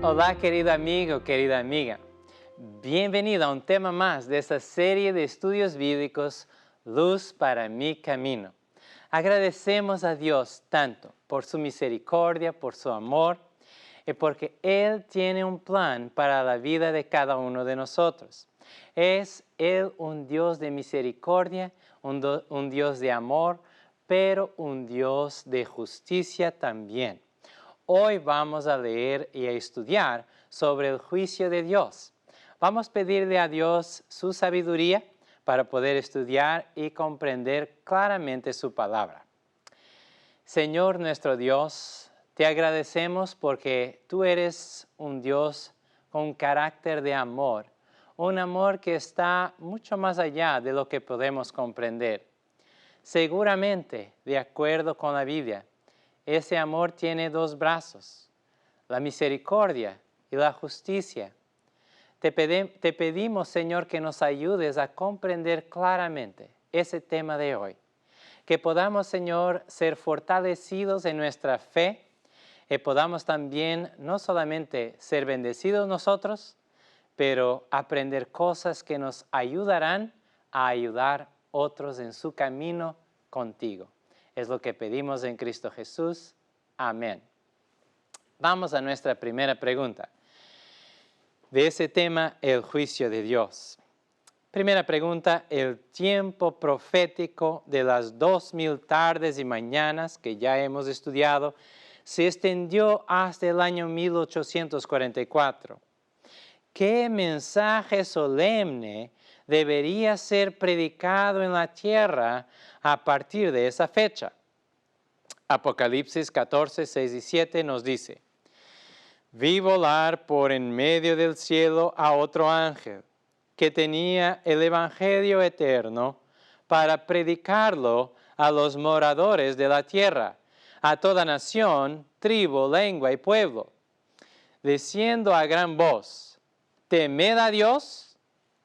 Hola querido amigo, querida amiga. Bienvenido a un tema más de esta serie de estudios bíblicos, Luz para mi camino. Agradecemos a Dios tanto por su misericordia, por su amor, y porque Él tiene un plan para la vida de cada uno de nosotros. Es Él un Dios de misericordia, un Dios de amor, pero un Dios de justicia también. Hoy vamos a leer y a estudiar sobre el juicio de Dios. Vamos a pedirle a Dios su sabiduría para poder estudiar y comprender claramente su palabra. Señor nuestro Dios, te agradecemos porque tú eres un Dios con carácter de amor, un amor que está mucho más allá de lo que podemos comprender. Seguramente, de acuerdo con la Biblia, ese amor tiene dos brazos, la misericordia y la justicia. Te pedimos, Señor, que nos ayudes a comprender claramente ese tema de hoy. Que podamos, Señor, ser fortalecidos en nuestra fe y podamos también no solamente ser bendecidos nosotros, pero aprender cosas que nos ayudarán a ayudar a otros en su camino contigo. Es lo que pedimos en Cristo Jesús. Amén. Vamos a nuestra primera pregunta. De ese tema, el juicio de Dios. Primera pregunta, el tiempo profético de las 2000 tardes y mañanas que ya hemos estudiado se extendió hasta el año 1844. ¿Qué mensaje solemne debería ser predicado en la tierra a partir de esa fecha? Apocalipsis 14, 6 y 7 nos dice: vi volar por en medio del cielo a otro ángel que tenía el evangelio eterno para predicarlo a los moradores de la tierra, a toda nación, tribu, lengua y pueblo, diciendo a gran voz: temed a Dios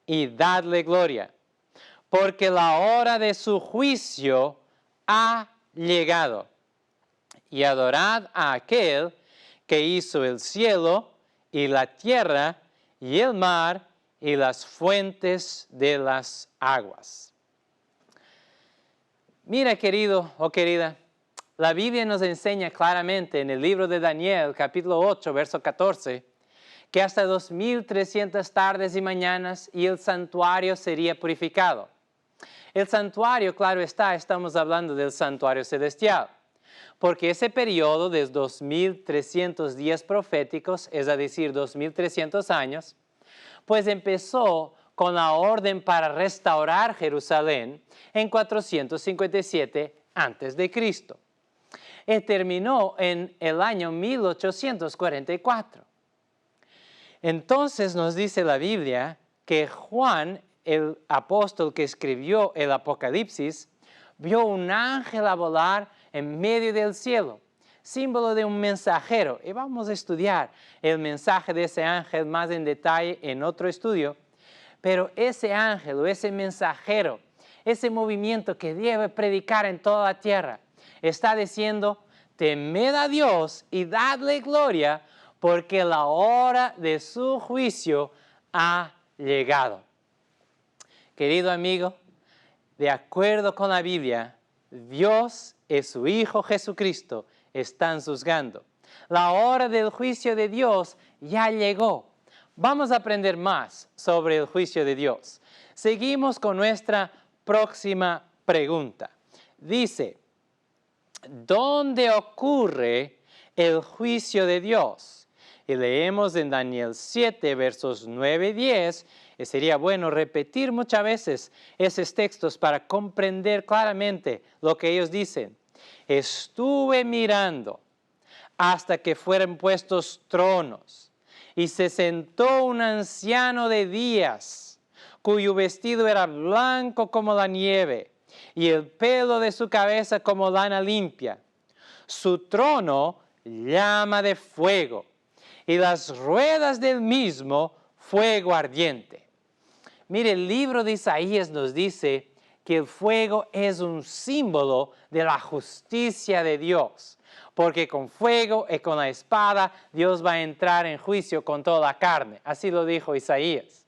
y dadle gloria, porque la hora de su juicio ha llegado. Y adorad a aquel que hizo el cielo y la tierra y el mar y las fuentes de las aguas. Mira, querido o querida, la Biblia nos enseña claramente en el libro de Daniel, capítulo 8, verso 14, que hasta 2300 tardes y mañanas y el santuario sería purificado. El santuario, claro está, estamos hablando del santuario celestial, porque ese periodo de 2300 días proféticos, es decir, 2300 años, pues empezó con la orden para restaurar Jerusalén en 457 a.C. y terminó en el año 1844. Entonces nos dice la Biblia que Juan, el apóstol que escribió el Apocalipsis, vio un ángel a volar en medio del cielo, símbolo de un mensajero. Y vamos a estudiar el mensaje de ese ángel más en detalle en otro estudio. Pero ese ángel o ese mensajero, ese movimiento que debe predicar en toda la tierra, está diciendo: temed a Dios y dadle gloria, porque la hora de su juicio ha llegado. Querido amigo, de acuerdo con la Biblia, Dios y su Hijo Jesucristo están juzgando. La hora del juicio de Dios ya llegó. Vamos a aprender más sobre el juicio de Dios. Seguimos con nuestra próxima pregunta. Dice: ¿dónde ocurre el juicio de Dios? Y leemos en Daniel 7, versos 9 y 10, y sería bueno repetir muchas veces esos textos para comprender claramente lo que ellos dicen. Estuve mirando hasta que fueron puestos tronos, y se sentó un anciano de días, cuyo vestido era blanco como la nieve, y el pelo de su cabeza como lana limpia. Su trono llama de fuego, y las ruedas del mismo fuego ardiente. Mire, el libro de Isaías nos dice que el fuego es un símbolo de la justicia de Dios, porque con fuego y con la espada Dios va a entrar en juicio con toda la carne. Así lo dijo Isaías.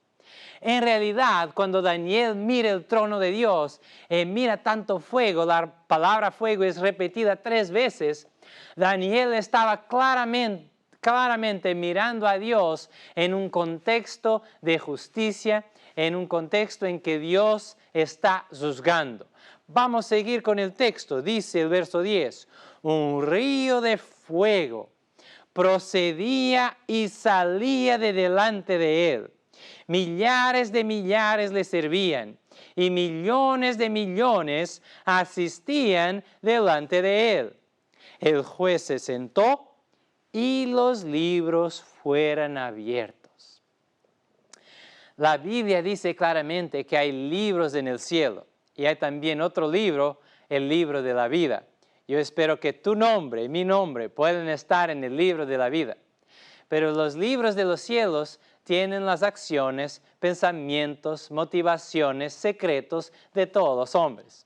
En realidad, cuando Daniel mira el trono de Dios, mira tanto fuego, la palabra fuego es repetida 3 veces, Daniel estaba claramente mirando a Dios en un contexto de justicia, en un contexto en que Dios está juzgando. Vamos a seguir con el texto. Dice el verso 10, un río de fuego procedía y salía de delante de él. Millares de millares le servían y millones de millones asistían delante de él. El juez se sentó y los libros fueron abiertos. La Biblia dice claramente que hay libros en el cielo y hay también otro libro, el libro de la vida. Yo espero que tu nombre y mi nombre puedan estar en el libro de la vida. Pero los libros de los cielos tienen las acciones, pensamientos, motivaciones, secretos de todos los hombres.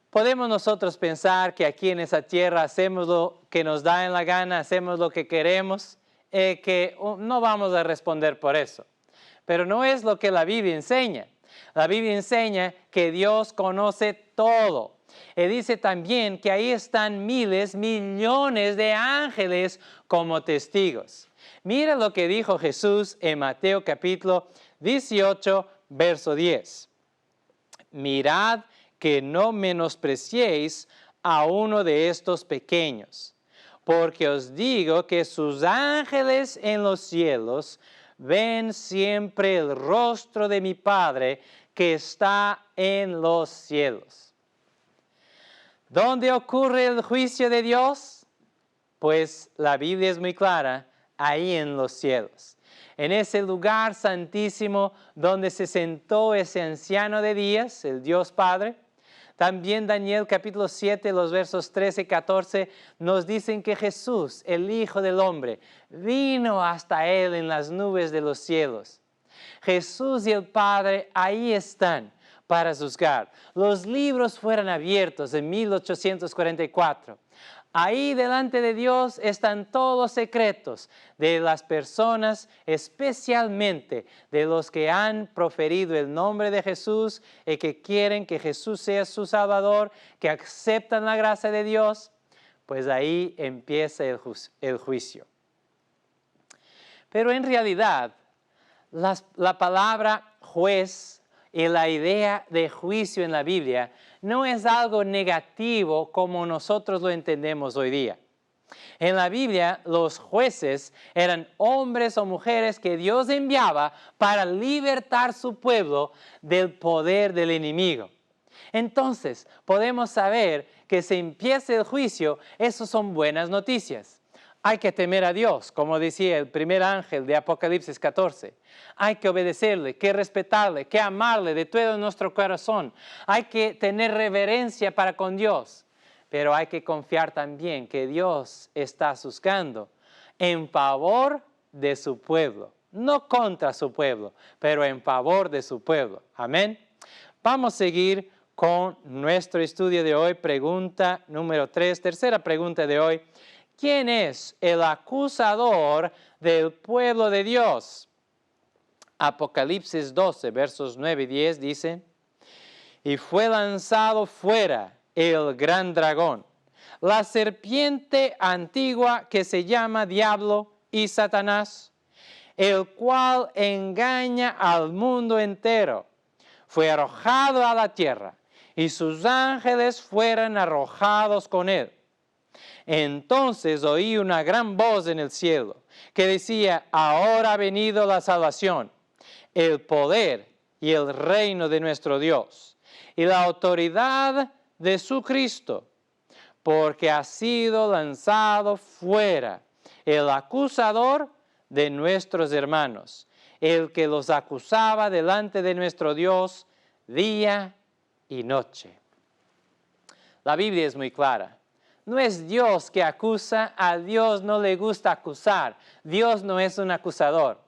Podemos nosotros pensar que aquí en esa tierra hacemos lo que nos da en la gana, hacemos lo que queremos, que no vamos a responder por eso. Pero no es lo que la Biblia enseña. La Biblia enseña que Dios conoce todo. Y dice también que ahí están miles, millones de ángeles como testigos. Mira lo que dijo Jesús en Mateo capítulo 18, verso 10. Mirad que no menospreciéis a uno de estos pequeños, porque os digo que sus ángeles en los cielos ven siempre el rostro de mi Padre que está en los cielos. ¿Dónde ocurre el juicio de Dios? Pues la Biblia es muy clara, ahí en los cielos. En ese lugar santísimo donde se sentó ese anciano de días, el Dios Padre. También Daniel capítulo 7, los versos 13 y 14 nos dicen que Jesús, el Hijo del Hombre, vino hasta él en las nubes de los cielos. Jesús y el Padre ahí están para juzgar. Los libros fueron abiertos en 1844. Ahí delante de Dios están todos los secretos de las personas, especialmente de los que han proferido el nombre de Jesús y que quieren que Jesús sea su Salvador, que aceptan la gracia de Dios. Pues ahí empieza el juicio. Pero en realidad, la palabra juez y la idea de juicio en la Biblia no es algo negativo como nosotros lo entendemos hoy día. En la Biblia, los jueces eran hombres o mujeres que Dios enviaba para libertar su pueblo del poder del enemigo. Entonces, podemos saber que si empieza el juicio, eso son buenas noticias. Hay que temer a Dios, como decía el primer ángel de Apocalipsis 14. Hay que obedecerle, que respetarle, que amarle de todo nuestro corazón. Hay que tener reverencia para con Dios. Pero hay que confiar también que Dios está juzgando en favor de su pueblo. No contra su pueblo, pero en favor de su pueblo. Amén. Vamos a seguir con nuestro estudio de hoy. Pregunta número 3, tercera pregunta de hoy. ¿Quién es el acusador del pueblo de Dios? Apocalipsis 12, versos 9 y 10 dice, y fue lanzado fuera el gran dragón, la serpiente antigua que se llama Diablo y Satanás, el cual engaña al mundo entero. Fue arrojado a la tierra y sus ángeles fueron arrojados con él. Entonces oí una gran voz en el cielo que decía, ahora ha venido la salvación, el poder y el reino de nuestro Dios y la autoridad de su Cristo, porque ha sido lanzado fuera el acusador de nuestros hermanos, el que los acusaba delante de nuestro Dios día y noche. La Biblia es muy clara. No es Dios que acusa, a Dios no le gusta acusar. Dios no es un acusador.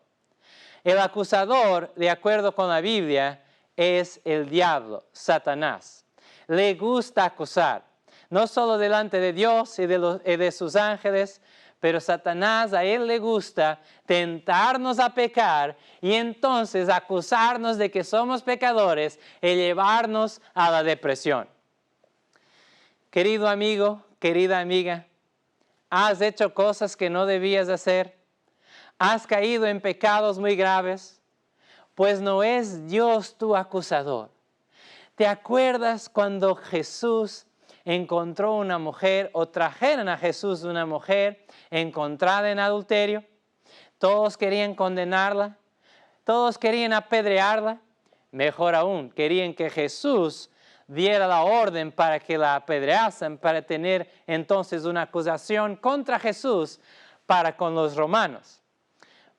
El acusador, de acuerdo con la Biblia, es el diablo, Satanás. Le gusta acusar, no solo delante de Dios y de sus ángeles, pero Satanás, a él le gusta tentarnos a pecar y entonces acusarnos de que somos pecadores y llevarnos a la depresión. Querido amigo, querida amiga, ¿has hecho cosas que no debías hacer? ¿Has caído en pecados muy graves? Pues no es Dios tu acusador. ¿Te acuerdas cuando Jesús encontró una mujer o trajeron a Jesús una mujer encontrada en adulterio? Todos querían condenarla, todos querían apedrearla. Mejor aún, querían que Jesús diera la orden para que la apedreasen, para tener entonces una acusación contra Jesús para con los romanos.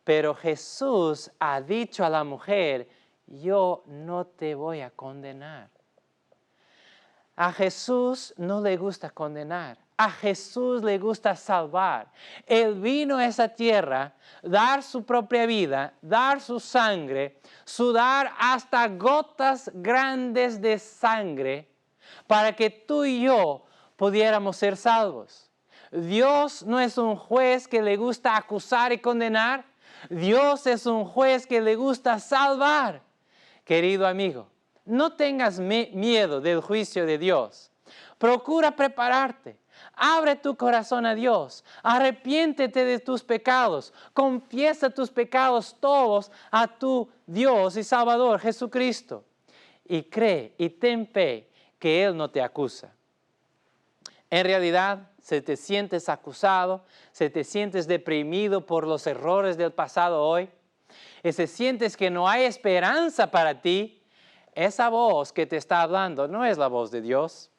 Pero Jesús ha dicho a la mujer, yo no te voy a condenar. A Jesús no le gusta condenar. A Jesús le gusta salvar. Él vino a esa tierra, dar su propia vida, dar su sangre, sudar hasta gotas grandes de sangre para que tú y yo pudiéramos ser salvos. Dios no es un juez que le gusta acusar y condenar. Dios es un juez que le gusta salvar. Querido amigo, no tengas miedo del juicio de Dios. Procura prepararte. Abre tu corazón a Dios. Arrepiéntete de tus pecados. Confiesa tus pecados todos a tu Dios y Salvador Jesucristo. Y cree y ten fe que Él no te acusa. En realidad, si te sientes acusado, si te sientes deprimido por los errores del pasado hoy, y si sientes que no hay esperanza para ti, esa voz que te está hablando no es la voz de Dios.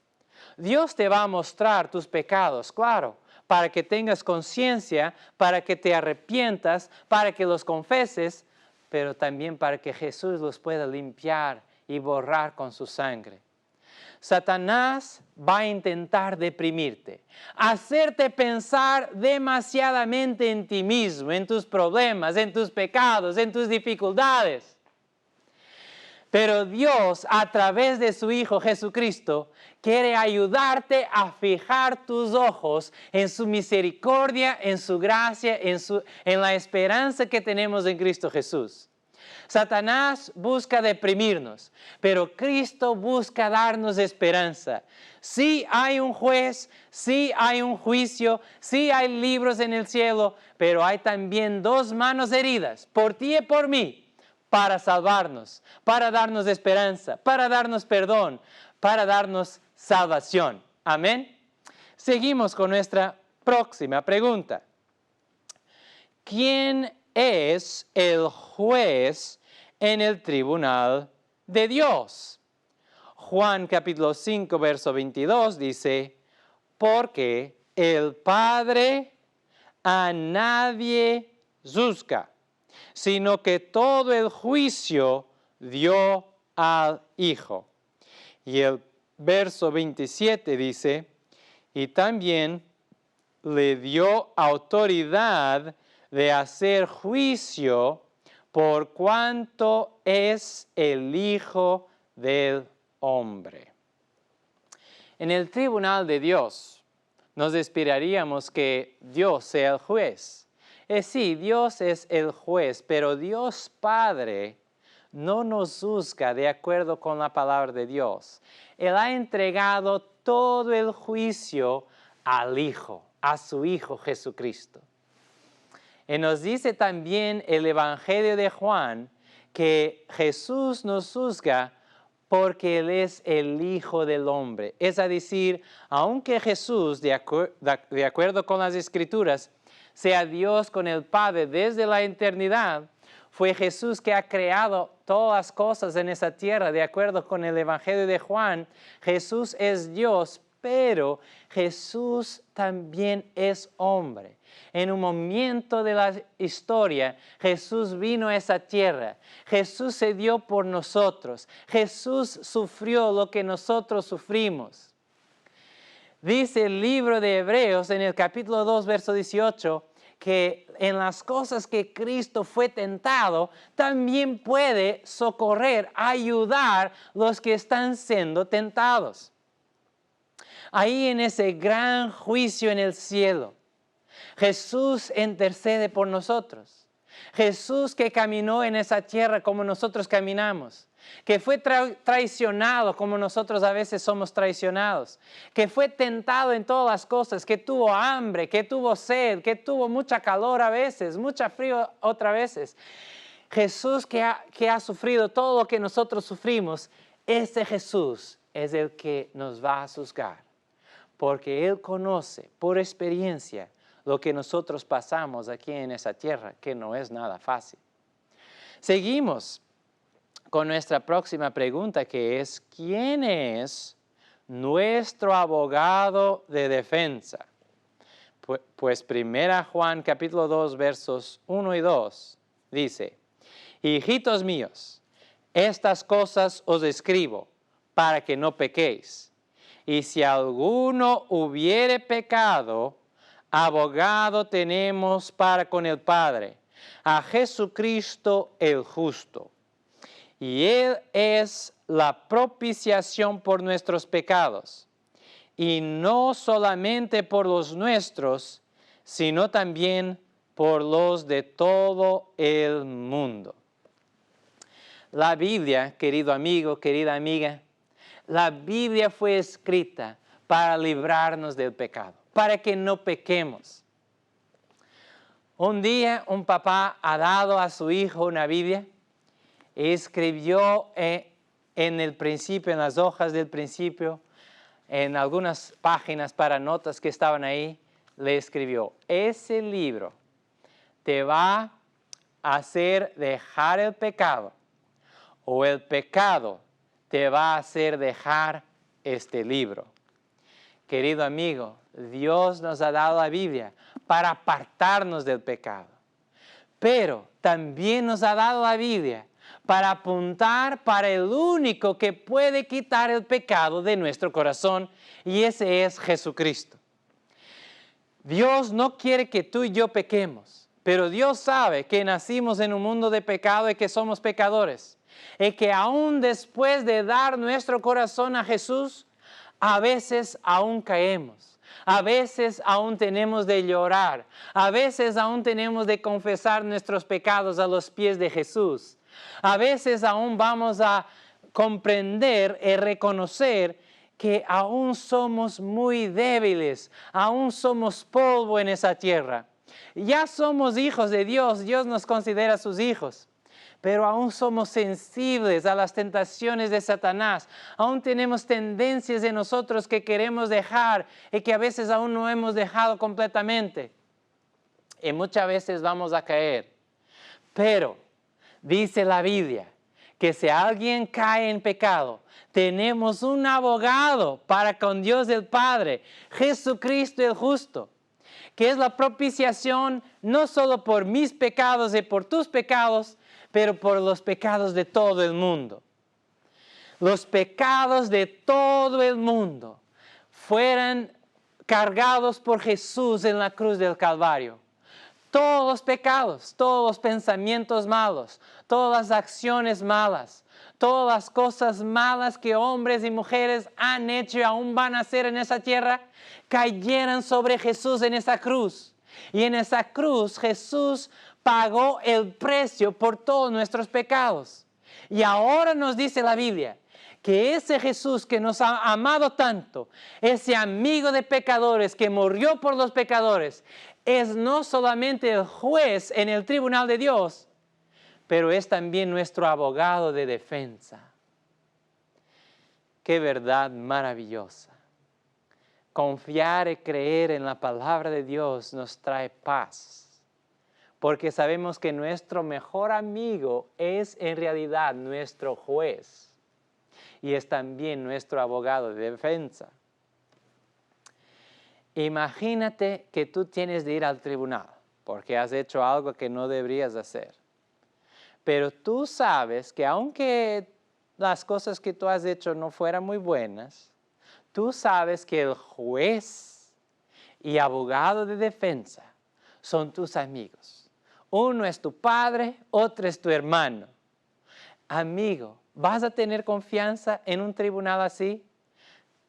Dios te va a mostrar tus pecados, claro, para que tengas conciencia, para que te arrepientas, para que los confeses, pero también para que Jesús los pueda limpiar y borrar con su sangre. Satanás va a intentar deprimirte, hacerte pensar demasiadamente en ti mismo, en tus problemas, en tus pecados, en tus dificultades. Pero Dios, a través de su Hijo Jesucristo, quiere ayudarte a fijar tus ojos en su misericordia, en su gracia, en la esperanza que tenemos en Cristo Jesús. Satanás busca deprimirnos, pero Cristo busca darnos esperanza. Sí hay un juez, sí hay un juicio, sí hay libros en el cielo, pero hay también dos manos heridas, por ti y por mí, para salvarnos, para darnos esperanza, para darnos perdón, para darnos salvación. Amén. Seguimos con nuestra próxima pregunta. ¿Quién es el juez en el tribunal de Dios? Juan capítulo 5, verso 22 dice, porque el Padre a nadie juzga, sino que todo el juicio dio al Hijo. Y el verso 27 dice, y también le dio autoridad de hacer juicio por cuanto es el Hijo del Hombre. En el tribunal de Dios nos esperaríamos que Dios sea el juez. Sí, Dios es el juez, pero Dios Padre no nos juzga de acuerdo con la palabra de Dios. Él ha entregado todo el juicio al Hijo, a su Hijo Jesucristo. Y nos dice también el Evangelio de Juan que Jesús nos juzga porque Él es el Hijo del Hombre. Es decir, aunque Jesús, de acuerdo con las Escrituras, sea Dios con el Padre desde la eternidad, fue Jesús que ha creado todas las cosas en esa tierra. De acuerdo con el Evangelio de Juan, Jesús es Dios, pero Jesús también es hombre. En un momento de la historia, Jesús vino a esa tierra. Jesús se dio por nosotros. Jesús sufrió lo que nosotros sufrimos. Dice el libro de Hebreos en el capítulo 2, verso 18, que en las cosas que Cristo fue tentado, también puede socorrer, ayudar a los que están siendo tentados. Ahí en ese gran juicio en el cielo, Jesús intercede por nosotros. Jesús que caminó en esa tierra como nosotros caminamos, que fue traicionado como nosotros a veces somos traicionados, que fue tentado en todas las cosas, que tuvo hambre, que tuvo sed, que tuvo mucha calor a veces, mucha frío otras veces. Jesús que ha sufrido todo lo que nosotros sufrimos, ese Jesús es el que nos va a juzgar, porque Él conoce por experiencia lo que nosotros pasamos aquí en esa tierra, que no es nada fácil. Seguimos con nuestra próxima pregunta, que es, ¿quién es nuestro abogado de defensa? Pues 1 Juan capítulo 2 versos 1 y 2 dice, hijitos míos, estas cosas os escribo para que no pequéis. Y si alguno hubiere pecado, abogado tenemos para con el Padre, a Jesucristo el justo. Y Él es la propiciación por nuestros pecados, y no solamente por los nuestros, sino también por los de todo el mundo. La Biblia, querido amigo, querida amiga, la Biblia fue escrita para librarnos del pecado, para que no pequemos. Un día un papá ha dado a su hijo una Biblia y escribió en el principio, en las hojas del principio, en algunas páginas para notas que estaban ahí, le escribió, ese libro te va a hacer dejar el pecado, o el pecado te va a hacer dejar este libro. Querido amigo, Dios nos ha dado la Biblia para apartarnos del pecado, pero también nos ha dado la Biblia para apuntar para el único que puede quitar el pecado de nuestro corazón, y ese es Jesucristo. Dios no quiere que tú y yo pequemos, pero Dios sabe que nacimos en un mundo de pecado y que somos pecadores, y que aún después de dar nuestro corazón a Jesús, a veces aún caemos, a veces aún tenemos de llorar, a veces aún tenemos de confesar nuestros pecados a los pies de Jesús. A veces aún vamos a comprender y reconocer que aún somos muy débiles, aún somos polvo en esa tierra. Ya somos hijos de Dios, Dios nos considera sus hijos, pero aún somos sensibles a las tentaciones de Satanás. Aún tenemos tendencias en nosotros que queremos dejar y que a veces aún no hemos dejado completamente. Y muchas veces vamos a caer, pero dice la Biblia que si alguien cae en pecado, tenemos un abogado para con Dios el Padre, Jesucristo el justo, que es la propiciación no solo por mis pecados y por tus pecados, pero por los pecados de todo el mundo. Los pecados de todo el mundo fueron cargados por Jesús en la cruz del Calvario. Todos los pecados, todos los pensamientos malos, todas las acciones malas, todas las cosas malas que hombres y mujeres han hecho y aún van a hacer en esa tierra, cayeron sobre Jesús en esa cruz. Y en esa cruz Jesús pagó el precio por todos nuestros pecados. Y ahora nos dice la Biblia que ese Jesús que nos ha amado tanto, ese amigo de pecadores que murió por los pecadores, es no solamente el juez en el tribunal de Dios, pero es también nuestro abogado de defensa. Qué verdad maravillosa. Confiar y creer en la palabra de Dios nos trae paz, porque sabemos que nuestro mejor amigo es en realidad nuestro juez y es también nuestro abogado de defensa. Imagínate que tú tienes de ir al tribunal porque has hecho algo que no deberías hacer. Pero tú sabes que aunque las cosas que tú has hecho no fueran muy buenas, tú sabes que el juez y abogado de defensa son tus amigos. Uno es tu padre, otro es tu hermano. Amigo, ¿vas a tener confianza en un tribunal así?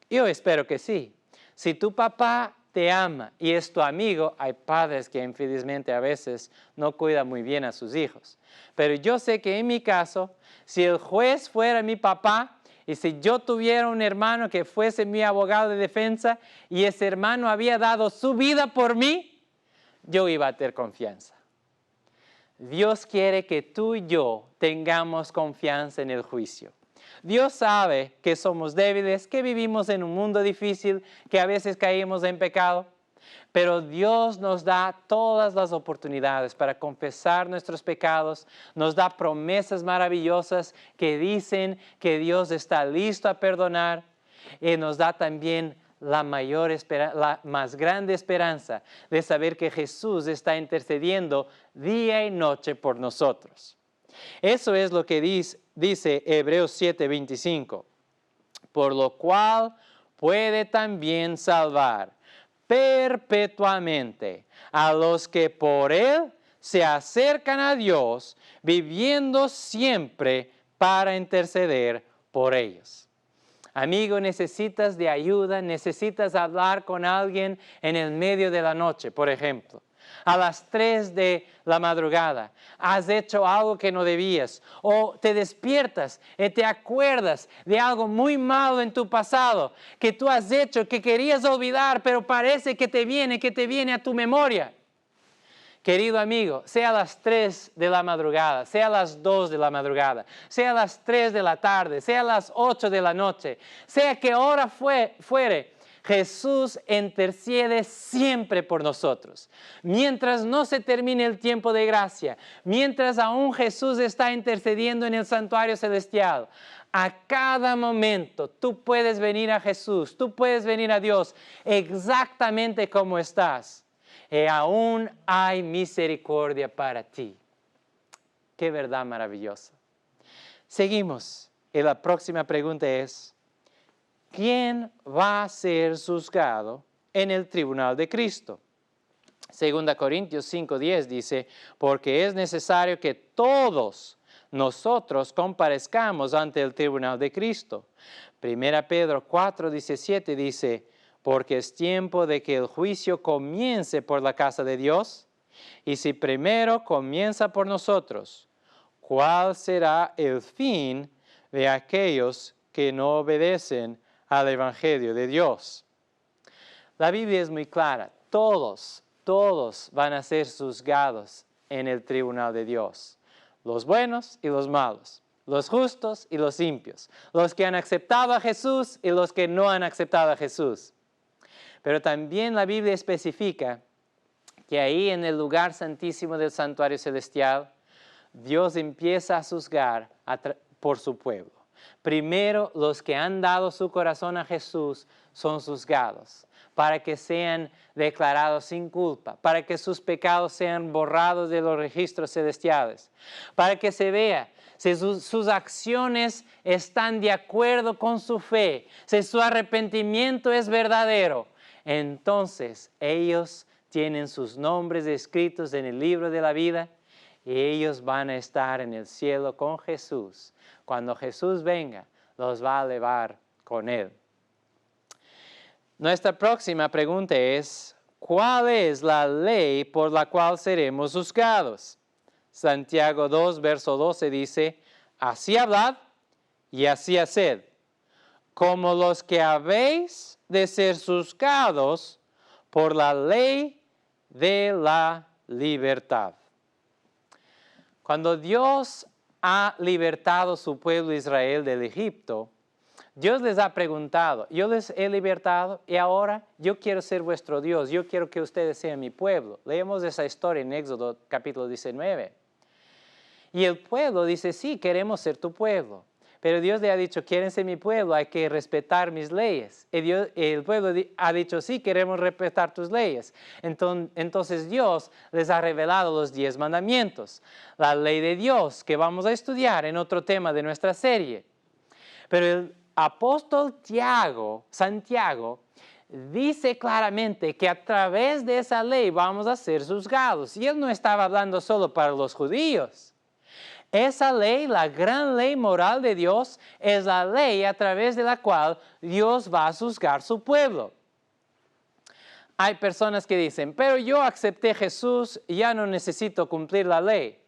Yo espero que sí. Si tu papá te ama y es tu amigo, hay padres que infelizmente a veces no cuidan muy bien a sus hijos. Pero yo sé que en mi caso, si el juez fuera mi papá y si yo tuviera un hermano que fuese mi abogado de defensa y ese hermano había dado su vida por mí, yo iba a tener confianza. Dios quiere que tú y yo tengamos confianza en el juicio. Dios sabe que somos débiles, que vivimos en un mundo difícil, que a veces caímos en pecado, pero Dios nos da todas las oportunidades para confesar nuestros pecados, nos da promesas maravillosas que dicen que Dios está listo a perdonar y nos da también la más grande esperanza de saber que Jesús está intercediendo día y noche por nosotros. Eso es lo que dice Hebreos 7:25. Por lo cual puede también salvar perpetuamente a los que por Él se acercan a Dios, viviendo siempre para interceder por ellos. Amigo, necesitas de ayuda, necesitas hablar con alguien en el medio de la noche, por ejemplo. A las 3 de la madrugada, has hecho algo que no debías, o te despiertas y te acuerdas de algo muy malo en tu pasado, que tú has hecho, que querías olvidar, pero parece que te viene a tu memoria. Querido amigo, sea a las 3 de la madrugada, sea a las 2 de la madrugada, sea a las 3 de la tarde, sea a las 8 de la noche, sea que hora fuere, Jesús intercede siempre por nosotros. Mientras no se termine el tiempo de gracia, mientras aún Jesús está intercediendo en el santuario celestial, a cada momento tú puedes venir a Jesús, tú puedes venir a Dios exactamente como estás. Y aún hay misericordia para ti. Qué verdad maravillosa. Seguimos. Y la próxima pregunta es, ¿quién va a ser juzgado en el tribunal de Cristo? 2 Corintios 5:10 dice, porque es necesario que todos nosotros comparezcamos ante el tribunal de Cristo. 1 Pedro 4:17 dice, porque es tiempo de que el juicio comience por la casa de Dios, y si primero comienza por nosotros, ¿cuál será el fin de aquellos que no obedecen al Evangelio de Dios? La Biblia es muy clara, todos van a ser juzgados en el tribunal de Dios, los buenos y los malos, los justos y los impios, los que han aceptado a Jesús y los que no han aceptado a Jesús. Pero también la Biblia especifica que ahí en el lugar santísimo del santuario celestial, Dios empieza a juzgar por su pueblo. Primero, los que han dado su corazón a Jesús son juzgados para que sean declarados sin culpa, para que sus pecados sean borrados de los registros celestiales, para que se vea si sus acciones están de acuerdo con su fe, si su arrepentimiento es verdadero. Entonces ellos tienen sus nombres escritos en el libro de la vida y ellos van a estar en el cielo con Jesús. Cuando Jesús venga, los va a llevar con Él. Nuestra próxima pregunta es, ¿cuál es la ley por la cual seremos juzgados? Santiago 2, verso 12 dice, así hablad y así haced, como los que habéis de ser juzgados por la ley de la libertad. Cuando Dios ha libertado a su pueblo Israel del Egipto, Dios les ha preguntado, yo les he libertado y ahora yo quiero ser vuestro Dios, yo quiero que ustedes sean mi pueblo. Leemos esa historia en Éxodo capítulo 19. Y el pueblo dice, sí, queremos ser tu pueblo. Pero Dios le ha dicho, quieren ser mi pueblo, hay que respetar mis leyes. Y el pueblo ha dicho, sí, queremos respetar tus leyes. Entonces Dios les ha revelado los 10 mandamientos, la ley de Dios, que vamos a estudiar en otro tema de nuestra serie. Pero el apóstol Santiago, dice claramente que a través de esa ley vamos a ser juzgados. Y Él no estaba hablando solo para los judíos. Esa ley, la gran ley moral de Dios, es la ley a través de la cual Dios va a juzgar su pueblo. Hay personas que dicen, pero yo acepté a Jesús y ya no necesito cumplir la ley.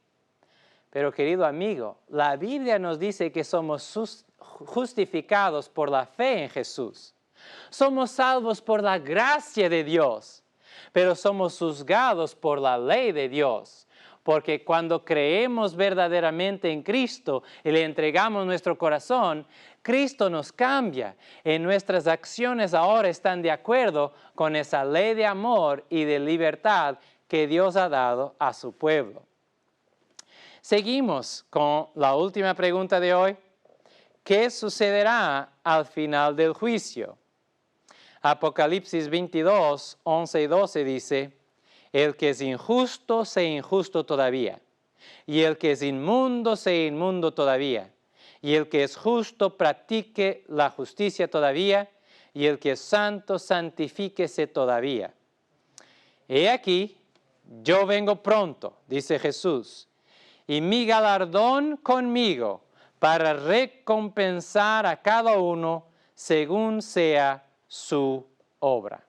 Pero querido amigo, la Biblia nos dice que somos justificados por la fe en Jesús. Somos salvos por la gracia de Dios, pero somos juzgados por la ley de Dios. Porque cuando creemos verdaderamente en Cristo y le entregamos nuestro corazón, Cristo nos cambia y nuestras acciones ahora están de acuerdo con esa ley de amor y de libertad que Dios ha dado a su pueblo. Seguimos con la última pregunta de hoy. ¿Qué sucederá al final del juicio? Apocalipsis 22, 11 y 12 dice, el que es injusto, sea injusto todavía, y el que es inmundo, sea inmundo todavía, y el que es justo, practique la justicia todavía, y el que es santo, santifíquese todavía. He aquí, yo vengo pronto, dice Jesús, y mi galardón conmigo, para recompensar a cada uno según sea su obra.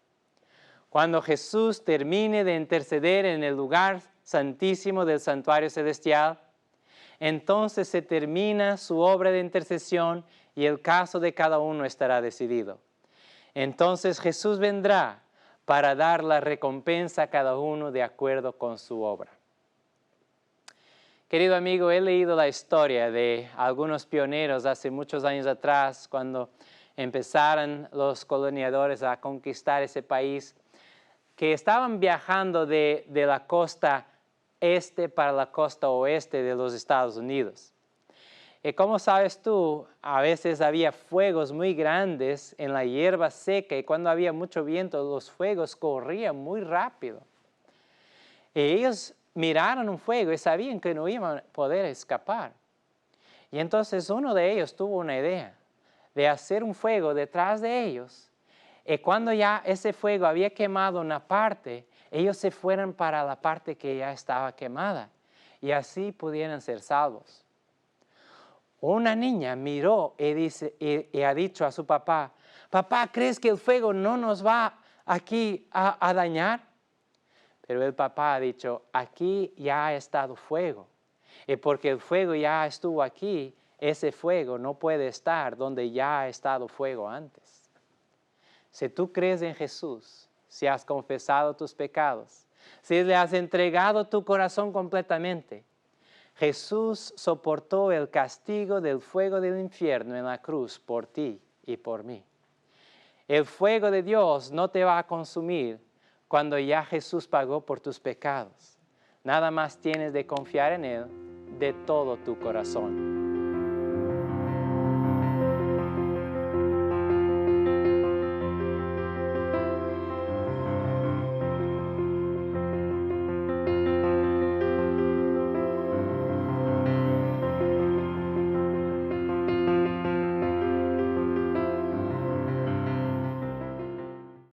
Cuando Jesús termine de interceder en el lugar santísimo del santuario celestial, entonces se termina su obra de intercesión y el caso de cada uno estará decidido. Entonces Jesús vendrá para dar la recompensa a cada uno de acuerdo con su obra. Querido amigo, he leído la historia de algunos pioneros hace muchos años atrás, cuando empezaron los colonizadores a conquistar ese país, que estaban viajando de la costa este para la costa oeste de los Estados Unidos. Y como sabes tú, a veces había fuegos muy grandes en la hierba seca y cuando había mucho viento los fuegos corrían muy rápido. Y ellos miraron un fuego y sabían que no iban a poder escapar. Y entonces uno de ellos tuvo una idea de hacer un fuego detrás de ellos. Y cuando ya ese fuego había quemado una parte, ellos se fueron para la parte que ya estaba quemada y así pudieran ser salvos. Una niña miró y ha dicho a su papá, papá, ¿crees que el fuego no nos va aquí a dañar? Pero el papá ha dicho, aquí ya ha estado fuego. Y porque el fuego ya estuvo aquí, ese fuego no puede estar donde ya ha estado fuego antes. Si tú crees en Jesús, si has confesado tus pecados, si le has entregado tu corazón completamente, Jesús soportó el castigo del fuego del infierno en la cruz por ti y por mí. El fuego de Dios no te va a consumir cuando ya Jesús pagó por tus pecados. Nada más tienes de confiar en Él de todo tu corazón.